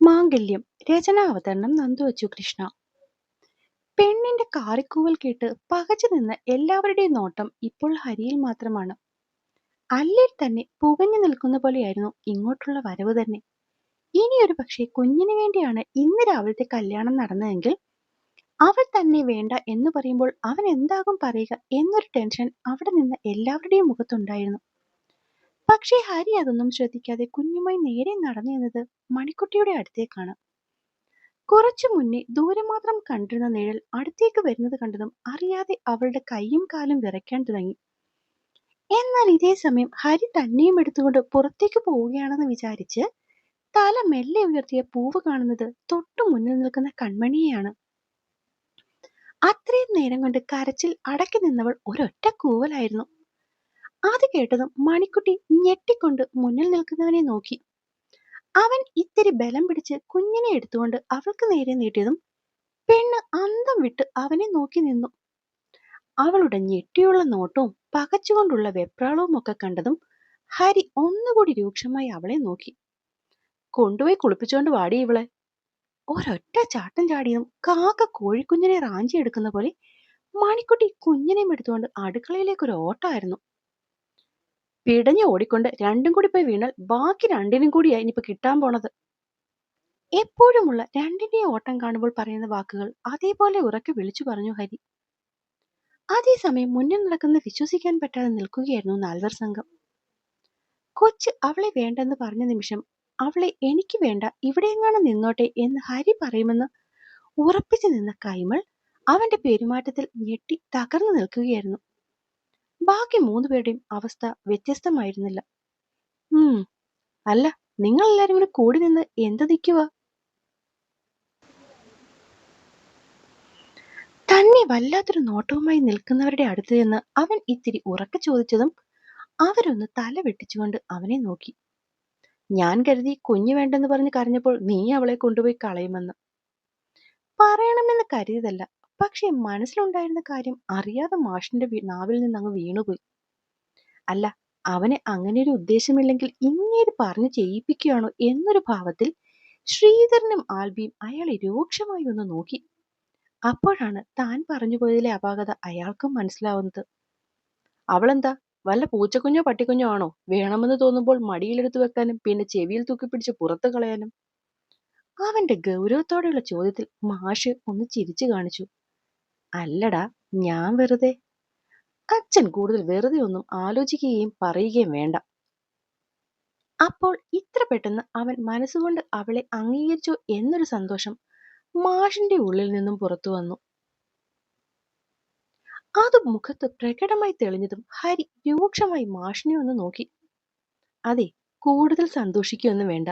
മാംഗല്യം. രചനാവതരണം നന്ദുവച്ചു കൃഷ്ണ. പെണ്ണിന്റെ കാറിക്കൂവൽ കേട്ട് പകച്ചു നിന്ന എല്ലാവരുടെയും നോട്ടം ഇപ്പോൾ ഹരിയിൽ മാത്രമാണ്. അല്ലിൽ തന്നെ പുകഞ്ഞു നിൽക്കുന്ന പോലെയായിരുന്നു ഇങ്ങോട്ടുള്ള വരവ് തന്നെ. ഇനിയൊരു പക്ഷേ കുഞ്ഞിന് വേണ്ടിയാണ് ഇന്ന് രാവിലത്തെ കല്യാണം നടന്നതെങ്കിൽ അവൾ തന്നെ വേണ്ട എന്ന് പറയുമ്പോൾ അവൻ എന്താകും പറയുക എന്നൊരു ടെൻഷൻ അവിടെ നിന്ന് എല്ലാവരുടെയും മുഖത്തുണ്ടായിരുന്നു. പക്ഷേ ഹരി അതൊന്നും ശ്രദ്ധിക്കാതെ കുഞ്ഞുമായി നേരെ നടന്നു എന്നത് മണിക്കുട്ടിയുടെ അടുത്തേക്കാണ്. കുറച്ചു മുന്നേ ദൂരെ മാത്രം കണ്ടിരുന്ന നിഴൽ അടുത്തേക്ക് വരുന്നത് കണ്ടതും അറിയാതെ അവളുടെ കൈയും കാലും വിറയ്ക്കാൻ തുടങ്ങി. എന്നാൽ ഇതേ സമയം ഹരി തന്നെയും എടുത്തുകൊണ്ട് പുറത്തേക്ക് പോവുകയാണെന്ന് വിചാരിച്ച് തല മെല്ലെ ഉയർത്തിയ പൂവ് കാണുന്നത് തൊട്ടു മുന്നിൽ നിൽക്കുന്ന കൺമണിയെയാണ്. അത്രയും നേരം കൊണ്ട് കരച്ചിൽ അടക്കി നിന്നവൾ ഒരൊറ്റ കൂവലായിരുന്നു. അത് കേട്ടതും മണിക്കുട്ടി ഞെട്ടിക്കൊണ്ട് മുന്നിൽ നിൽക്കുന്നവനെ നോക്കി. അവൻ ഇത്തിരി ബലം പിടിച്ച് കുഞ്ഞിനെ എടുത്തുകൊണ്ട് അവൾക്ക് നേരെ നീട്ടിയതും പെണ്ണ് അന്തം വിട്ട് അവനെ നോക്കി നിന്നു. അവളുടെ ഞെട്ടിയുള്ള നോട്ടവും പകച്ചുകൊണ്ടുള്ള വെപ്രാളവും ഒക്കെ കണ്ടതും ഹരി ഒന്നുകൂടി രൂക്ഷമായി അവളെ നോക്കി. കൊണ്ടുപോയി കുളിപ്പിച്ചോണ്ട് വാടി ഇവളെ. ഒരൊറ്റ ചാട്ടം ചാടിയതും കാക്ക കോഴിക്കുഞ്ഞിനെ റാഞ്ചിയെടുക്കുന്ന പോലെ മണിക്കുട്ടി കുഞ്ഞിനെയും എടുത്തുകൊണ്ട് അടുക്കളയിലേക്ക് ഒരു ഓട്ടമായിരുന്നു. പിടഞ്ഞു ഓടിക്കൊണ്ട് രണ്ടും കൂടി പോയി വീണാൽ ബാക്കി രണ്ടിനും കൂടിയാ ഇനിയിപ്പോ കിട്ടാൻ പോണത്. എപ്പോഴുമുള്ള രണ്ടിന്റെയും ഓട്ടം കാണുമ്പോൾ പറയുന്ന വാക്കുകൾ അതേപോലെ ഉറക്കെ വിളിച്ചു പറഞ്ഞു ഹരി. അതേസമയം മുന്നിൽ നടക്കുന്നത് വിശ്വസിക്കാൻ പറ്റാതെ നിൽക്കുകയായിരുന്നു നാൽവർ സംഘം. കൊച്ച് അവളെ വേണ്ടെന്ന് പറഞ്ഞ നിമിഷം അവളെ എനിക്ക് വേണ്ട, ഇവിടെയെങ്ങാനും നിന്നോട്ടെ എന്ന് ഹരി പറയുമെന്ന് ഉറപ്പിച്ചു നിന്ന കൈമൾ അവന്റെ പെരുമാറ്റത്തിൽ ഞെട്ടി തകർന്നു നിൽക്കുകയായിരുന്നു. ബാക്കി മൂന്നുപേരുടെയും അവസ്ഥ വ്യത്യസ്തമായിരുന്നില്ല. അല്ല, നിങ്ങൾ എല്ലാരും കൂടി കൂടി നിന്ന് എന്ത് നിൽക്കുക? തന്നെ വല്ലാത്തൊരു നോട്ടവുമായി നിൽക്കുന്നവരുടെ അടുത്ത് നിന്ന് അവൻ ഇത്തിരി ഉറക്കെ ചോദിച്ചതും അവരൊന്ന് തല വെട്ടിച്ചുകൊണ്ട് അവനെ നോക്കി. ഞാൻ കരുതി കുഞ്ഞു വേണ്ടെന്ന് പറഞ്ഞ് കരഞ്ഞപ്പോൾ നീ അവളെ കൊണ്ടുപോയി കളയുമെന്ന്. പറയണമെന്ന് കരുതിയതല്ല, പക്ഷെ മനസ്സിലുണ്ടായിരുന്ന കാര്യം അറിയാതെ മാഷിന്റെ നാവിൽ നിന്ന് അങ്ങ് വീണുപോയി. അല്ല, അവന് അങ്ങനെയൊരു ഉദ്ദേശമില്ലെങ്കിൽ ഇങ്ങേര് പറഞ്ഞു ചെയ്യിപ്പിക്കുകയാണോ എന്നൊരു ഭാവത്തിൽ ശ്രീധരനും ആൽബിയും അയാളെ രൂക്ഷമായി ഒന്ന് നോക്കി. അപ്പോഴാണ് താൻ പറഞ്ഞു പോയതിലെ അപാകത അയാൾക്കും മനസ്സിലാവുന്നത്. അവളെന്താ വല്ല പൂച്ചക്കുഞ്ഞോ പട്ടിക്കുഞ്ഞോ ആണോ വേണമെന്ന് തോന്നുമ്പോൾ മടിയിലെടുത്തു വെക്കാനും പിന്നെ ചെവിയിൽ തൂക്കിപ്പിടിച്ച് പുറത്തു കളയാനും? അവന്റെ ഗൗരവത്തോടെയുള്ള ചോദ്യത്തിൽ മാഷ് ഒന്ന് ചിരിച്ചു കാണിച്ചു. അല്ലടാ, ഞാൻ വെറുതെ. അച്ഛൻ കൂടുതൽ വെറുതെ ഒന്നും ആലോചിക്കുകയും പറയുകയും വേണ്ട. അപ്പോൾ ഇത്ര പെട്ടെന്ന് അവൻ മനസ്സുകൊണ്ട് അവളെ അംഗീകരിച്ചു എന്നൊരു സന്തോഷം മാഷിന്റെ ഉള്ളിൽ നിന്നും പുറത്തു വന്നു. അത് മുഖത്ത് പ്രകടമായി തെളിഞ്ഞതും ഹരി രൂക്ഷമായി മാഷിനെ ഒന്ന് നോക്കി. അതെ, കൂടുതൽ സന്തോഷിക്കുകയൊന്നും വേണ്ട.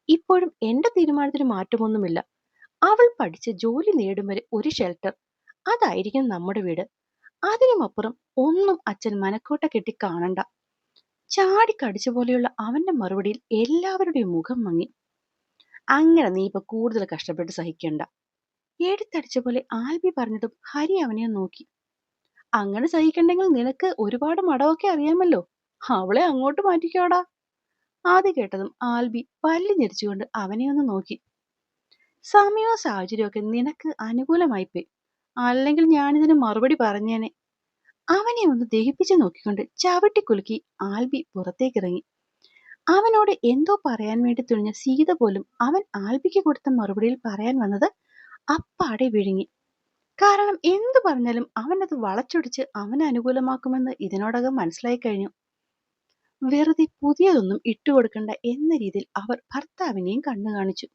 ഇപ്പോഴും എന്റെ തീരുമാനത്തിന് മാറ്റമൊന്നുമില്ല. അവൾ പഠിച്ച് ജോലി നേടും വരെ ഒരു ഷെൽട്ടർ, അതായിരിക്കും നമ്മുടെ വീട്. അതിനുമപ്പുറം ഒന്നും അച്ഛൻ മനക്കോട്ട കെട്ടി കാണണ്ട. ചാടിക്കടിച്ച പോലെയുള്ള അവന്റെ മറുപടിയിൽ എല്ലാവരുടെയും മുഖം മങ്ങി. അങ്ങനെ നീ ഇപ്പൊ കൂടുതൽ കഷ്ടപ്പെട്ട് സഹിക്കണ്ട, എടുത്തടിച്ച പോലെ ആൽബി പറഞ്ഞതും ഹരി അവനെ നോക്കി. അങ്ങനെ സഹിക്കണ്ടെങ്കിൽ നിനക്ക് ഒരുപാട് മടമൊക്കെ അറിയാമല്ലോ, അവളെ അങ്ങോട്ട് മാറ്റിക്കോടാ. ആദ്യം കേട്ടതും ആൽബി പല്ലി ഞെരിച്ചുകൊണ്ട് അവനെ ഒന്ന് നോക്കി. സമയവും സാഹചര്യവും ഒക്കെ നിനക്ക് അനുകൂലമായി പോയി, അല്ലെങ്കിൽ ഞാനിതിന് മറുപടി പറഞ്ഞേനെ. അവനെ ഒന്ന് ദഹിപ്പിച്ചു നോക്കിക്കൊണ്ട് ചവിട്ടിക്കുലുക്കി ആൽബി പുറത്തേക്കിറങ്ങി. അവനോട് എന്തോ പറയാൻ വേണ്ടി തുനിഞ്ഞ സീത പോലും അവൻ ആൽബിക്ക് കൊടുത്ത മറുപടിയിൽ പറയാൻ വന്നത് അപ്പാടെ വിഴുങ്ങി. കാരണം എന്തു പറഞ്ഞാലും അവനത് വളച്ചൊടിച്ച് അവന് അനുകൂലമാക്കുമെന്ന് ഇതിനോടകം മനസ്സിലായി കഴിഞ്ഞു. വെറുതെ പുതിയതൊന്നും ഇട്ടുകൊടുക്കണ്ട എന്ന രീതിയിൽ അവർ ഭർത്താവിനെയും കണ്ണു കാണിച്ചു.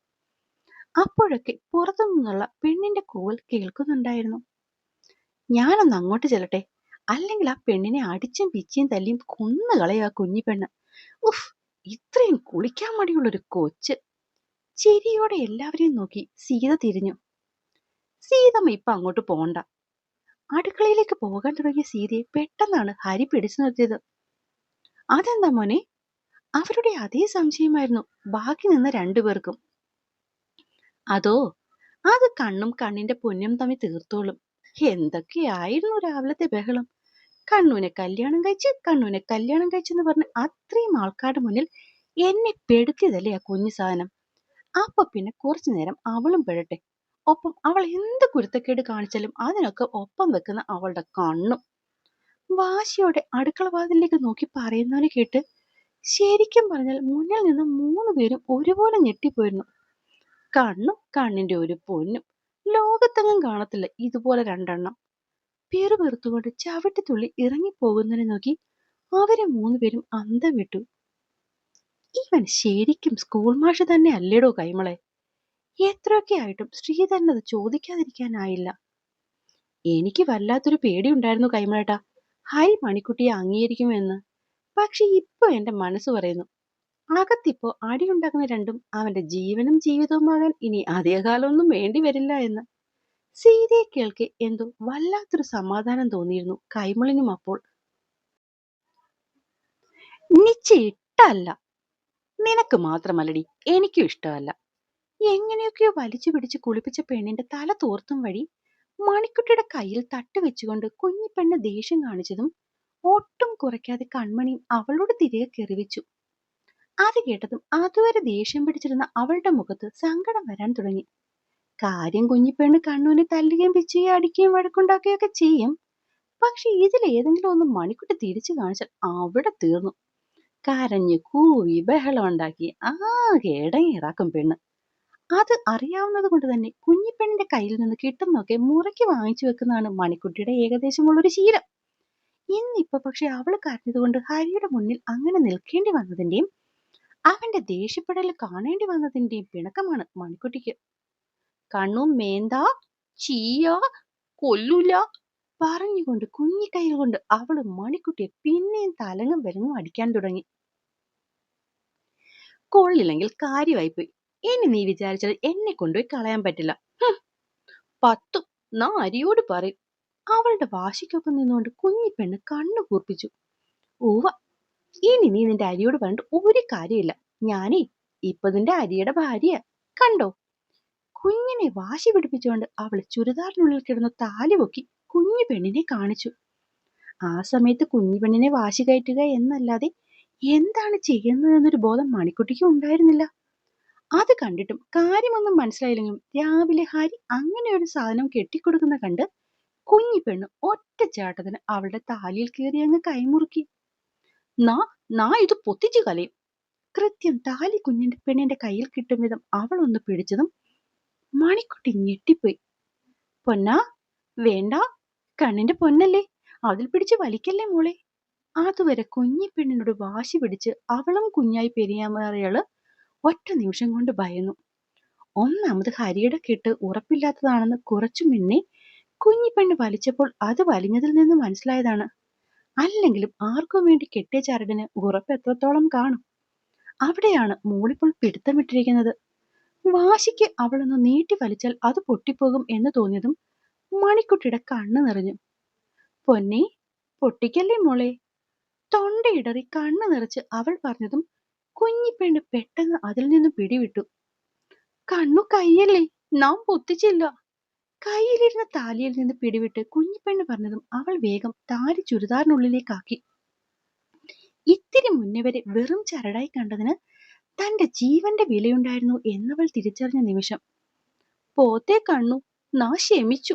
അപ്പോഴൊക്കെ പുറത്തു നിന്നുള്ള പെണ്ണിന്റെ കൂവൽ കേൾക്കുന്നുണ്ടായിരുന്നു. ഞാനൊന്ന് അങ്ങോട്ട് ചെല്ലട്ടെ, അല്ലെങ്കിൽ ആ പെണ്ണിനെ അടിച്ചും പിച്ചിയും തല്ലിയും കൊന്നുകളയാ കുഞ്ഞി പെണ്ണ്. ഉഫ്, ഇത്രയും കുളിക്കാൻ മടിയുള്ളൊരു കൊച്ച്. ചിരിയോടെ എല്ലാവരെയും നോക്കി സീത തിരിഞ്ഞു. സീതമ്മ ഇപ്പൊ അങ്ങോട്ട് പോണ്ട. അടുക്കളയിലേക്ക് പോകാൻ തുടങ്ങിയ സീതയെ പെട്ടെന്നാണ് ഹരി പിടിച്ചു നിർത്തിയത്. അതെന്താ മോനെ? അവരുടെ അതേ സംശയമായിരുന്നു ബാക്കി നിന്ന രണ്ടുപേർക്കും. അതോ, അത് കണ്ണും കണ്ണിന്റെ പൊന്നും തമ്മിൽ തീർത്തോളും. എന്തൊക്കെയായിരുന്നു രാവിലത്തെ ബഹളം. കണ്ണുവിനെ കല്യാണം കഴിച്ചെന്ന് പറഞ്ഞ് അത്രയും ആൾക്കാരുടെ മുന്നിൽ എന്നെ പെടുത്തിയതല്ലേ ആ കുഞ്ഞു സാധനം. അപ്പൊ പിന്നെ കുറച്ചു നേരം അവളും പെടട്ടെ. ഒപ്പം അവൾ എന്ത് കുരുത്തക്കേട് കാണിച്ചാലും അതിനൊക്കെ ഒപ്പം വെക്കുന്ന അവളുടെ കണ്ണും. വാശിയോടെ അടുക്കള വാതിലിലേക്ക് നോക്കി പറയുന്നവനെ കേട്ട് ശരിക്കും പറഞ്ഞാൽ മുന്നിൽ നിന്ന് 3 പേരും ഒരുപോലെ ഞെട്ടിപ്പോയിരുന്നു. കണ്ണും കണ്ണിന്റെ ഒരു പൊന്നും. ലോകത്തെങ്ങും കാണത്തില്ല ഇതുപോലെ രണ്ടെണ്ണം. പിറുപിറുത്തുകൊണ്ട് ചവിട്ടിത്തുള്ളി ഇറങ്ങിപ്പോകുന്നതിനെ നോക്കി അവരെ 3 പേരും അന്തം വിട്ടു. ഇവൻ ശരിക്കും സ്കൂൾ മാഷ് തന്നെ അല്ലേടോ കൈമളെ. എത്രയൊക്കെ ആയിട്ടും ശ്രീധരൻ അത് ചോദിക്കാതിരിക്കാനായില്ല. എനിക്ക് വല്ലാത്തൊരു പേടിയുണ്ടായിരുന്നു കൈമളേട്ടാ, ഹരി മണിക്കുട്ടിയെ അംഗീകരിക്കുമെന്ന്. പക്ഷെ ഇപ്പൊ എന്റെ മനസ്സ് പറയുന്നു, അകത്തിപ്പോ അടിയുണ്ടാക്കുന്ന രണ്ടും അവന്റെ ജീവനും ജീവിതവുമാകാൻ ഇനി അധികകാലമൊന്നും വേണ്ടി വരില്ല എന്ന്. സീതയെ കേൾക്കെ എന്തോ വല്ലാത്തൊരു സമാധാനം തോന്നിയിരുന്നു കൈമളിനും അപ്പോൾ. നിശ്ചയിട്ടല്ല, നിനക്ക് മാത്രമല്ലടി എനിക്കും ഇഷ്ടമല്ല. എങ്ങനെയൊക്കെയോ വലിച്ചു പിടിച്ച് കുളിപ്പിച്ച പെണ്ണിന്റെ തല തോർത്തും വഴി മണിക്കുട്ടിയുടെ കയ്യിൽ തട്ടുവെച്ചുകൊണ്ട് കുഞ്ഞിപ്പെണ്ണ് ദേഷ്യം കാണിച്ചതും ഒട്ടും കുറയ്ക്കാതെ കൺമണിയും അവളോട് തിരികെ കെറിവെച്ചു. അത് കേട്ടതും അതുവരെ ദേഷ്യം പിടിച്ചിരുന്ന അവളുടെ മുഖത്ത് സങ്കടം വരാൻ തുടങ്ങി. കാര്യം കുഞ്ഞിപ്പെണ്ണ് കണ്ണുവിനെ തല്ലുകയും പിച്ചുകയും അടിക്കുകയും വഴക്കുണ്ടാക്കുകയൊക്കെ ചെയ്യും. പക്ഷെ ഇതിലേതെങ്കിലും ഒന്ന് മണിക്കുട്ടി തിരിച്ചു കാണിച്ചാൽ അവിടെ തീർന്നു. കരഞ്ഞു കൂവി ബഹളം ഉണ്ടാക്കി ആകെ ഇടങ്ങേറാക്കും പെണ്ണ്. അത് അറിയാവുന്നത് കൊണ്ട് തന്നെ കുഞ്ഞിപ്പെണ്ണിന്റെ കയ്യിൽ നിന്ന് കിട്ടുന്നൊക്കെ മുറയ്ക്ക് വാങ്ങിച്ചു വെക്കുന്നതാണ് മണിക്കുട്ടിയുടെ ഏകദേശമുള്ളൊരു ശീലം. ഇന്നിപ്പോ പക്ഷെ അവള് കരഞ്ഞതുകൊണ്ട് ഹരിയുടെ മുന്നിൽ അങ്ങനെ നിൽക്കേണ്ടി വന്നതിന്റെയും അവന്റെ ദേഷ്യപ്പെടൽ കാണേണ്ടി വന്നതിന്റെയും പിണക്കമാണ് മണിക്കുട്ടിക്ക്. കണ്ണും മേന്താ ചീയ കൊല്ലൂല പറഞ്ഞുകൊണ്ട് കുഞ്ഞിക്കൈകൾ കൊണ്ട് അവള് മണിക്കുട്ടിയെ പിന്നെയും തലങ്ങും വിലങ്ങും അടിക്കാൻ തുടങ്ങി. കൊള്ളില്ലെങ്കിൽ കാര്യമായിപ്പോയി. ഇനി നീ വിചാരിച്ചാൽ എന്നെ കൊണ്ടുപോയി കളയാൻ പറ്റില്ല. 10 നാ അരിയോട് പറയും. അവളുടെ വാശിക്കൊപ്പം നിന്നുകൊണ്ട് കുഞ്ഞിപ്പെണ്ണ് കണ്ണു കൂർപ്പിച്ചു. ഊവ, ഇനി നീ നിന്റെ അരിയോട് പറഞ്ഞിട്ട് ഒരു കാര്യമില്ല. ഞാനേ ഇപ്പൊ നിന്റെ അരിയുടെ ഭാര്യ, കണ്ടോ? കുഞ്ഞിനെ വാശി പിടിപ്പിച്ചുകൊണ്ട് അവൾ ചുരിദാറിനുള്ളിൽ കിടന്ന താലി പൊക്കി കുഞ്ഞു പെണ്ണിനെ കാണിച്ചു. ആ സമയത്ത് കുഞ്ഞു പെണ്ണിനെ വാശി കയറ്റുക എന്നല്ലാതെ എന്താണ് ചെയ്യുന്നതെന്നൊരു ബോധം മണിക്കുട്ടിക്ക് ഉണ്ടായിരുന്നില്ല. അത് കണ്ടിട്ടും കാര്യമൊന്നും മനസ്സിലായില്ലെങ്കിലും രാവിലെ ഹരി അങ്ങനെ ഒരു സാധനം കെട്ടിക്കൊടുക്കുന്ന കണ്ട് കുഞ്ഞി പെണ്ണ് ഒറ്റച്ചാട്ടത്തിന് അവളുടെ താലിയിൽ കയറി അങ്ങ് കൈമുറുക്കി. നാ നാ ഇത് പൊത്തിച്ചു കലയും. കൃത്യം താലി കുഞ്ഞിന്റെ പെണ്ണിന്റെ കയ്യിൽ കിട്ടും വിധം അവൾ ഒന്ന് പിടിച്ചതും മണിക്കുട്ടി ഞെട്ടിപ്പോയി. പൊന്നാ, വേണ്ട, കണ്ണിന്റെ പൊന്നല്ലേ, അതിൽ പിടിച്ച് വലിക്കല്ലേ മോളെ. അതുവരെ കുഞ്ഞിപ്പെണ്ണിനോട് വാശി പിടിച്ച് അവളും കുഞ്ഞായി പെരിയാമാറിയള് ഒറ്റ നിമിഷം കൊണ്ട് ഭയന്നു. ഒന്നാമത് ഹരിയുടെ കെട്ട് ഉറപ്പില്ലാത്തതാണെന്ന് കുറച്ചു മുന്നേ കുഞ്ഞിപ്പെണ്ണ് വലിച്ചപ്പോൾ അത് വലിഞ്ഞതിൽ നിന്ന് മനസ്സിലായതാണ്. അല്ലെങ്കിലും ആർക്കും വേണ്ടി കെട്ടിയ ചരടിന് ഉറപ്പ് എത്രത്തോളം കാണും. അവിടെയാണ് മോളിപ്പോൾ പിടുത്തമിട്ടിരിക്കുന്നത്. വാശിക്ക് അവളൊന്ന് നീട്ടി വലിച്ചാൽ അത് പൊട്ടിപ്പോകും എന്ന് തോന്നിയതും മണിക്കുട്ടിയുടെ കണ്ണ് നിറഞ്ഞു. പൊന്നെ, പൊട്ടിക്കല്ലേ മോളെ. തൊണ്ടയിടറി കണ്ണ് നിറച്ച് അവൾ പറഞ്ഞതും കുഞ്ഞിപ്പെണ്ണ് പെട്ടെന്ന് അതിൽ നിന്നും പിടിവിട്ടു. കണ്ണു കയ്യല്ലേ, നാം പൊത്തിച്ചില്ല. കയ്യിലിരുന്ന താലിയിൽ നിന്ന് പിടിവിട്ട് കുഞ്ഞിപ്പെണ്ണ് പറഞ്ഞതും അവൾ വേഗം താലി ചുരിദാറിനുള്ളിലേക്കാക്കി. ഇത്തിരി മുന്നേ വരെ വെറും ചരടായി കണ്ടതിന് തന്റെ ജീവന്റെ വിലയുണ്ടായിരുന്നു എന്നവൾ തിരിച്ചറിഞ്ഞ നിമിഷം പോത്തെ കണ്ണു, നാ ക്ഷമിച്ചു.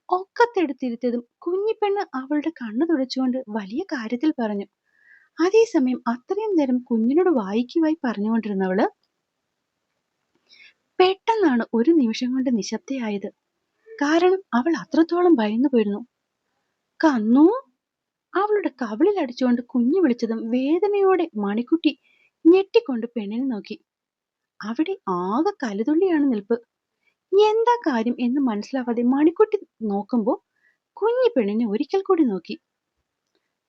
ഒക്കത്തെടുത്തിരുത്തതും കുഞ്ഞിപ്പെണ്ണ് അവളുടെ കണ്ണു തുടച്ചുകൊണ്ട് വലിയ കാര്യത്തിൽ പറഞ്ഞു. അതേസമയം അത്രയും നേരം കുഞ്ഞിനോട് വായിക്കുവായി പറഞ്ഞുകൊണ്ടിരുന്നവള് പെട്ടെന്നാണ് ഒരു നിമിഷം കൊണ്ട് നിശബ്ദയായത്. കാരണം അവൾ അത്രത്തോളം ഭയന്നു പോയിരുന്നു. കണ്ണു, അവളുടെ കവിളിൽ അടിച്ചുകൊണ്ട് കുഞ്ഞു വിളിച്ചതും വേദനയോടെ മണിക്കുട്ടി ഞെട്ടിക്കൊണ്ട് പെണ്ണിനെ നോക്കി. അവിടെ ആകെ കലുതുള്ളിയാണ് നിൽപ്പ്. എന്താ കാര്യം എന്ന് മനസ്സിലാവാതെ മണിക്കുട്ടി നോക്കുമ്പോ കുഞ്ഞു പെണ്ണിനെ ഒരിക്കൽ കൂടി നോക്കി.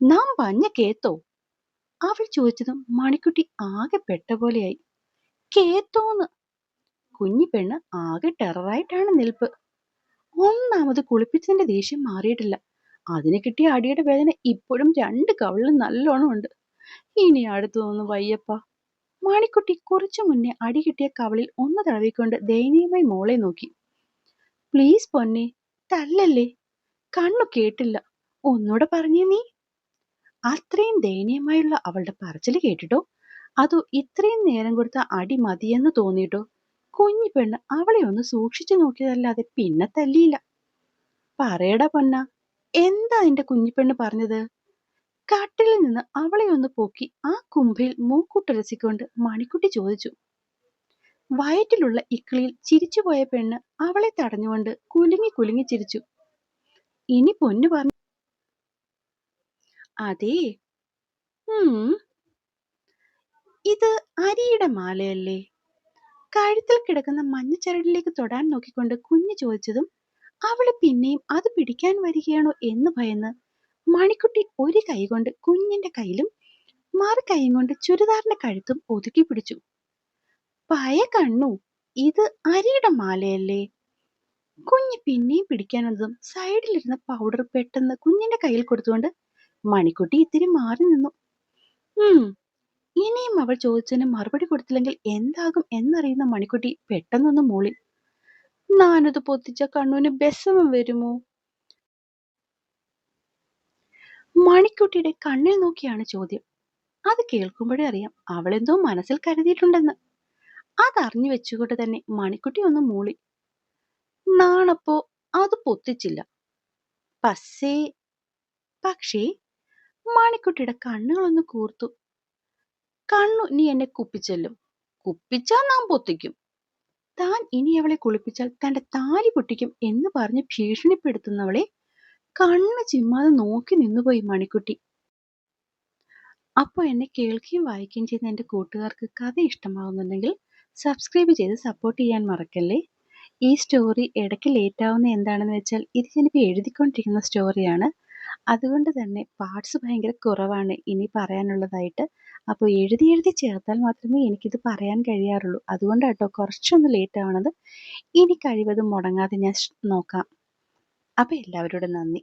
നാം പഞ്ഞ കേത്തോ? അവൾ ചോദിച്ചതും മണിക്കുട്ടി ആകെ പെട്ട പോലെയായി. കേത്തോന്ന്. കുഞ്ഞി പെണ്ണ് ആകെ ടെററായിട്ടാണ് നിൽപ്പ്. ഒന്നാമത് കുളിപ്പിച്ചതിന്റെ ദേഷ്യം മാറിയിട്ടില്ല. അതിന് കിട്ടിയ അടിയുടെ വേദന ഇപ്പോഴും 2 കവിളിലും നല്ലോണം ഉണ്ട്. ഇനി അടുത്തതൊന്നും വയ്യപ്പ. മണിക്കുട്ടി കുറച്ചു മുന്നേ അടി കിട്ടിയ കവിളിൽ ഒന്ന് തടവിക്കൊണ്ട് ദയനീയമായി മോളെ നോക്കി. പ്ലീസ് പൊന്നെ, തല്ലല്ലേ, കണ്ണു കേട്ടില്ല, ഒന്നൂടെ പറഞ്ഞേ നീ. അത്രയും ദയനീയമായുള്ള അവളുടെ പറച്ചില് കേട്ടിട്ടോ അതോ ഇത്രയും നേരം കൊടുത്ത അടി മതിയെന്ന് തോന്നിയിട്ടോ കുഞ്ഞു പെണ്ണ് അവളെ ഒന്ന് സൂക്ഷിച്ചു നോക്കിയതല്ലാതെ പിന്നെ തല്ലിയില്ല. പറയടാ പൊന്ന, എന്താ നിന്റെ കുഞ്ഞിപ്പെണ്ണ് പറഞ്ഞത്? കട്ടിലിൽ നിന്ന് അവളെ ഒന്ന് പൊക്കി ആ കുംഭയിൽ മൂക്കുട്ടുരസിക്കൊണ്ട് മണിക്കുട്ടി ചോദിച്ചു. വയറ്റിലുള്ള ഇക്കിളിയിൽ ചിരിച്ചുപോയ പെണ്ണ് അവളെ തടഞ്ഞുകൊണ്ട് കുലുങ്ങി കുലുങ്ങി ചിരിച്ചു. ഇനി പൊന്നു പറഞ്ഞു. അതേ, ഇത് അരിയുടെ മാലയല്ലേ? കഴുത്തിൽ കിടക്കുന്ന മഞ്ഞച്ചരടിലേക്ക് തൊടാൻ നോക്കിക്കൊണ്ട് കുഞ്ഞ് ചോദിച്ചതും അവള് പിന്നെയും അത് പിടിക്കാൻ വരികയാണോ എന്ന് ഭയന്ന് മണിക്കുട്ടി ഒരു കൈ കൊണ്ട് കുഞ്ഞിന്റെ കയ്യിലും മറു കൈ കൊണ്ട് ചുരിദാറിന്റെ കഴുത്തും ഒതുക്കി പിടിച്ചു. പയ കണ്ണു, ഇത് അരിയുടെ മാലയല്ലേ? കുഞ്ഞ് പിന്നെയും പിടിക്കാൻ വന്നതും സൈഡിലിരുന്ന പൗഡർ പെട്ടെന്ന് കുഞ്ഞിന്റെ കയ്യിൽ കൊടുത്തുകൊണ്ട് മണിക്കുട്ടി ഇത്തിരി മാറി നിന്നു. ഇനിയും അവൾ ചോദിച്ചതിന് മറുപടി കൊടുത്തില്ലെങ്കിൽ എന്താകും എന്നറിയുന്ന മണിക്കുട്ടി പെട്ടെന്നൊന്ന് മൂളി. ഞാനത് പൊത്തിച്ച കണ്ണുവിന് ബെസമം വരുമോ? മണിക്കുട്ടിയുടെ കണ്ണിൽ നോക്കിയാണ് ചോദ്യം. അത് കേൾക്കുമ്പോഴേ അറിയാം അവളെന്തോ മനസ്സിൽ കരുതിയിട്ടുണ്ടെന്ന്. അതറിഞ്ഞു വെച്ചുകൊണ്ട് തന്നെ മണിക്കുട്ടി ഒന്ന് മൂളി. നാണപ്പോ അത് പൊത്തിച്ചില്ല. പക്ഷേ മണിക്കുട്ടിയുടെ കണ്ണുകളൊന്ന് കൂർത്തു. കണ്ണു നീ എന്നെ കുപ്പിച്ചെല്ലും. കുപ്പിച്ചാ നാം പൊത്തിക്കും. താൻ ഇനി അവളെ കുളിപ്പിച്ചാൽ തന്റെ താലി പൊട്ടിക്കും എന്ന് പറഞ്ഞ് ഭീഷണിപ്പെടുത്തുന്നവളെ കണ്ണ് ചിമ്മാതെ നോക്കി നിന്നുപോയി മണിക്കുട്ടി. അപ്പോൾ എന്നെ കേൾക്കുകയും വായിക്കുകയും ചെയ്യുന്ന എൻ്റെ കൂട്ടുകാർക്ക് കഥ ഇഷ്ടമാവുന്നുണ്ടെങ്കിൽ സബ്സ്ക്രൈബ് ചെയ്ത് സപ്പോർട്ട് ചെയ്യാൻ മറക്കല്ലേ. ഈ സ്റ്റോറി ഇടയ്ക്ക് ലേറ്റ് ആവുന്ന എന്താണെന്ന് വെച്ചാൽ ഇത് ഞാനിപ്പോൾ എഴുതിക്കൊണ്ടിരിക്കുന്ന സ്റ്റോറിയാണ്. അതുകൊണ്ട് തന്നെ പാർട്സ് ഭയങ്കര കുറവാണ് ഇനി പറയാനുള്ളതായിട്ട്. അപ്പോൾ എഴുതി ചേർത്താൽ മാത്രമേ എനിക്കിത് പറയാൻ കഴിയാറുള്ളൂ. അതുകൊണ്ടാട്ടോ കുറച്ചൊന്ന് ലേറ്റ് ആവണത്. ഇനി കഴിവതും മുടങ്ങാതെ ഞാൻ നോക്കാം. അപ്പോൾ എല്ലാവരോടും നന്ദി.